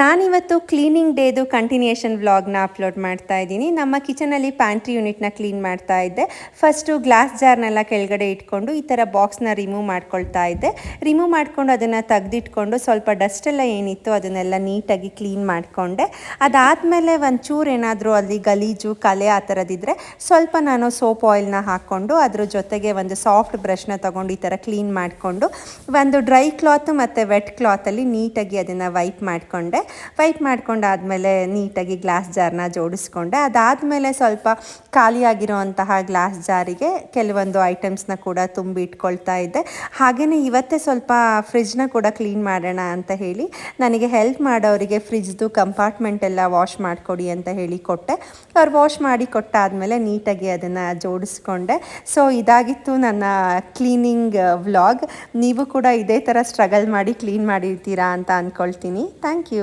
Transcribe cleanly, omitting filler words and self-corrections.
ನಾನಿವತ್ತು cleaning ಡೇದು continuation ವ್ಲಾಗ್ನ upload ಮಾಡ್ತಾ ಇದ್ದೀನಿ. ನಮ್ಮ ಕಿಚನಲ್ಲಿ ಪ್ಯಾಂಟ್ರಿ ಯೂನಿಟ್ನ ಕ್ಲೀನ್ ಮಾಡ್ತಾ ಇದ್ದೆ. ಫಸ್ಟು ಗ್ಲಾಸ್ ಜಾರ್ನೆಲ್ಲ ಕೆಳಗಡೆ ಇಟ್ಕೊಂಡು ಈ ಥರ ಬಾಕ್ಸ್ನ ರಿಮೂವ್ ಮಾಡ್ಕೊಳ್ತಾ ಇದ್ದೆ. ರಿಮೂವ್ ಮಾಡ್ಕೊಂಡು ಅದನ್ನು ತೆಗೆದಿಟ್ಕೊಂಡು ಸ್ವಲ್ಪ ಡಸ್ಟೆಲ್ಲ ಏನಿತ್ತು ಅದನ್ನೆಲ್ಲ ನೀಟಾಗಿ ಕ್ಲೀನ್ ಮಾಡಿಕೊಂಡೆ. ಅದಾದಮೇಲೆ ಒಂಚೂರು ಏನಾದರೂ ಅಲ್ಲಿ ಗಲೀಜು ಕಲೆ ಆ ಥರದಿದ್ದರೆ ಸ್ವಲ್ಪ ನಾನು ಸೋಪ್ ಆಯಿಲ್ನ ಹಾಕ್ಕೊಂಡು ಅದ್ರ ಜೊತೆಗೆ ಒಂದು ಸಾಫ್ಟ್ ಬ್ರಷ್ನ ತೊಗೊಂಡು ಈ ಥರ ಕ್ಲೀನ್ ಮಾಡಿಕೊಂಡು ಒಂದು ಡ್ರೈ ಕ್ಲಾತ್ ಮತ್ತು ವೆಟ್ ಕ್ಲಾತಲ್ಲಿ ನೀಟಾಗಿ ಅದನ್ನು ವೈಪ್ ಮಾಡಿಕೊಂಡೆ. ವೈಪ್ ಮಾಡ್ಕೊಂಡಾದಮೇಲೆ ನೀಟಾಗಿ ಗ್ಲಾಸ್ ಜಾರ್ನ ಜೋಡಿಸ್ಕೊಂಡೆ. ಅದಾದಮೇಲೆ ಸ್ವಲ್ಪ ಖಾಲಿಯಾಗಿರೋವಂತಹ ಗ್ಲಾಸ್ ಜಾರಿಗೆ ಕೆಲವೊಂದು ಐಟಮ್ಸ್ನ ಕೂಡ ತುಂಬಿ ಇಟ್ಕೊಳ್ತಾ ಇದ್ದೆ. ಹಾಗೆಯೇ ಇವತ್ತೇ ಸ್ವಲ್ಪ ಫ್ರಿಜ್ನ ಕೂಡ ಕ್ಲೀನ್ ಮಾಡೋಣ ಅಂತ ಹೇಳಿ ನನಗೆ ಹೆಲ್ಪ್ ಮಾಡೋರಿಗೆ ಫ್ರಿಜ್ದು ಕಂಪಾರ್ಟ್ಮೆಂಟ್ ಎಲ್ಲ ವಾಶ್ ಮಾಡಿಕೊಡಿ ಅಂತ ಹೇಳಿ ಕೊಟ್ಟೆ. ಅವ್ರು ವಾಶ್ ಮಾಡಿ ಕೊಟ್ಟಾದಮೇಲೆ ನೀಟಾಗಿ ಅದನ್ನು ಜೋಡಿಸ್ಕೊಂಡೆ. ಸೊ ಇದಾಗಿತ್ತು ನನ್ನ ಕ್ಲೀನಿಂಗ್ ವ್ಲಾಗ್. ನೀವು ಕೂಡ ಇದೇ ಥರ ಸ್ಟ್ರಗಲ್ ಮಾಡಿ ಕ್ಲೀನ್ ಮಾಡಿರ್ತೀರಾ ಅಂತ ಅಂದ್ಕೊಳ್ತೀನಿ. Thank you.